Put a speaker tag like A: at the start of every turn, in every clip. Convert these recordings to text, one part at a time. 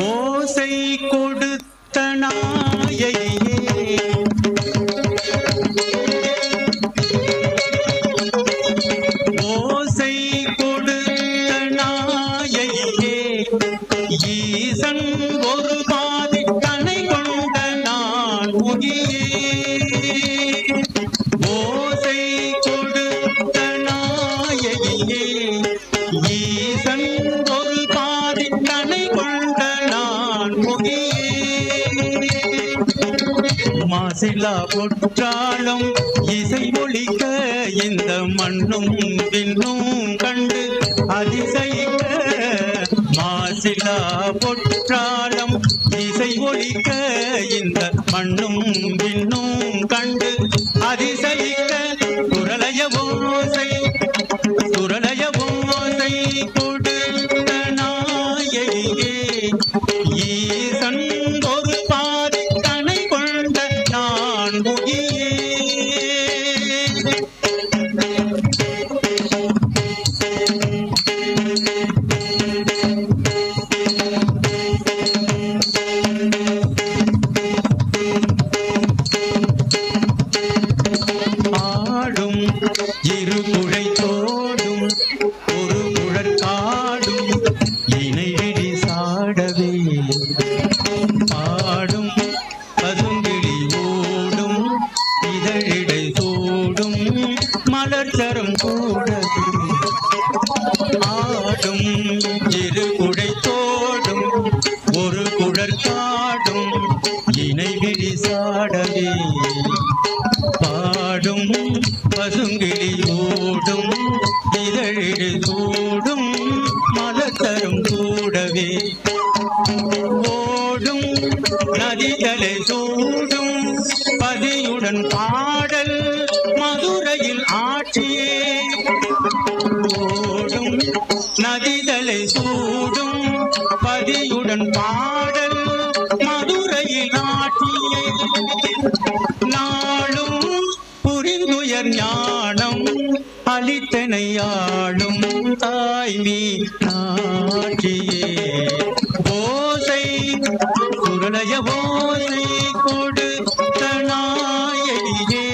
A: ஓசை கொடுத்த நாயையே ஓசை கொடுத்த நாயையே ஈசன் ஒரு பாதி தனை கொண்ட நான் முகியே ஓசை கொடுத்த நாயையே ஈசன் ஒரு பாதி தனை கொண்ட நான் முகியே மாசிலா பொற்றாலும் இசை ஒலிக்க இந்த மண்ணும் விண்ணும் கண்டு அதிசயிக்க மாசிலா பொற்றாலும் இசை ஒலிக்க இந்த மண்ணும் விண்ணும் கண்டு அதிசயிக்க குரலய ஓசை கொடுத்த நாயையே ஈசன் ஒரு பாதி தனை கொண்ட நான் முகியே ஆடும் இரு குழை தோடும் ஒரு குழற்காடும் இணைவிடி சாடவே பாடும் பசுங்கிளி ஓடும் இதழிடை சூடும் மலர்ச்சரம் கூடவே ஆடும் இரு குழை தோடும் ஒரு குழற்காடும் இணைவிடி சாடவே பாடும் பசுங்கிளி ஓடும் இதழிடு சூடும் மலத்தரும் கூடவே ஓடும் நதிகளை சூடும் பதியுடன் பாடல் மதுரையில் ஆட்சியே ஓடும் நதிகளை சூடும் பதியுடன் பாடல் மதுரையில் ஆட்சியே நாளும் புரிந்துயர் ஞானம் அளித்தனையாளும் தாய்மீ நாட்டியே ஓசை குரலய ஓசை கொடுத்த நாயையே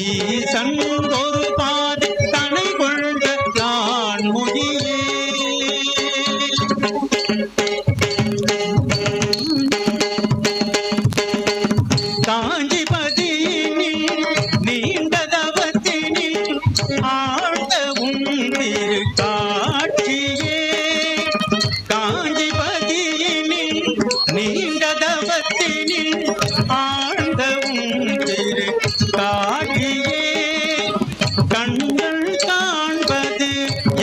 A: ஈசன் ஒரு பாதி தனை கொண்ட நான் முகியே காஞ்சிபதியினில் நீண்டதவத்தினில் ஆழ்ந்த உன்னிரு காட்சியே காஞ்சிபதியினில் நீண்டதவத்தினில் ஆழ்ந்த உன்னிரு காட்சியே கண்கள் காண்பது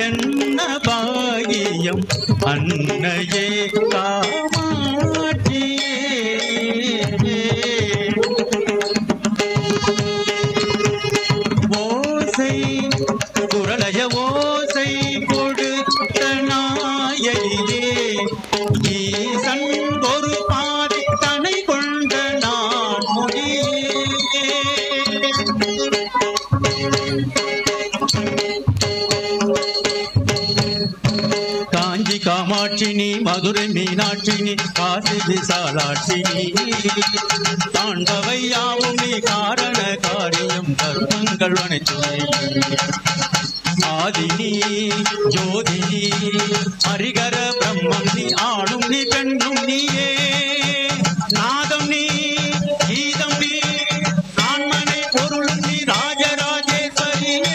A: என்ன பாகியம் அன்னையே காமாட்சியே ஓசை குரலய ஓசை கொடுத்த நாயையே ஈசன் ஒரு பாதி தனை கொண்ட நான் முகியே காஞ்சி காமாட்சினி மதுரை மீனாட்சினி காசி விசாலாட்சினி தாண்டவை யாவும் நீ காரண காரியம் தர்மங்கள் அனைத்துமே ஆதினி ஜோதினி ஹரிகர பிரம்மம் நீ ஆணும் நீ பெண்ணும் நீயே நாதம் நீ கீதம் நீ ஆன்மனை பொருளும் நீ ராஜராஜேஸ்வரியே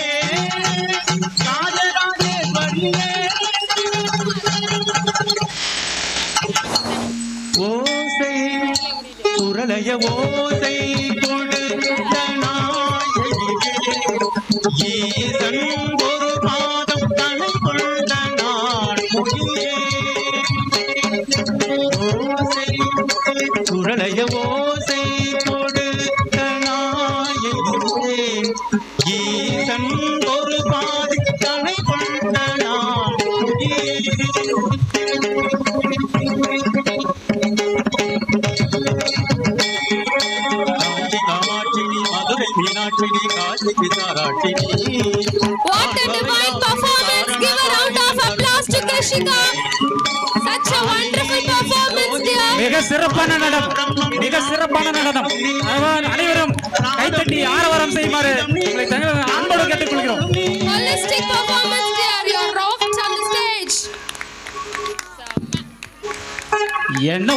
A: ராஜராஜேஸ்வரியே ஓசை குரலய ஓசை கொடுத்த நாயையே ஈசன் ஒரு பாதம் தனை கொண்ட நான் முகியே ஓசை குரலய ஓசை கொடுத்த நாயையே ஈசன் ஒரு பாதி தனை கொண்ட நான் முகியே காமாட்சினி மதுரை மீனாட்சி காற்றினி காட்சி தாராட்டினி.
B: What a divine performance! Give a round of applause to Krishika. Such a wonderful performance, dear.
C: மிக சிறப்பான நடனம். அனைவரும் கைத்தட்டி ஆரவாரம் செய்யுமாறு உங்களை அன்போடு கேட்டுக்கொள்கிறோம்.
B: Holistic performance, dear. You rocked on the stage.
C: என்ன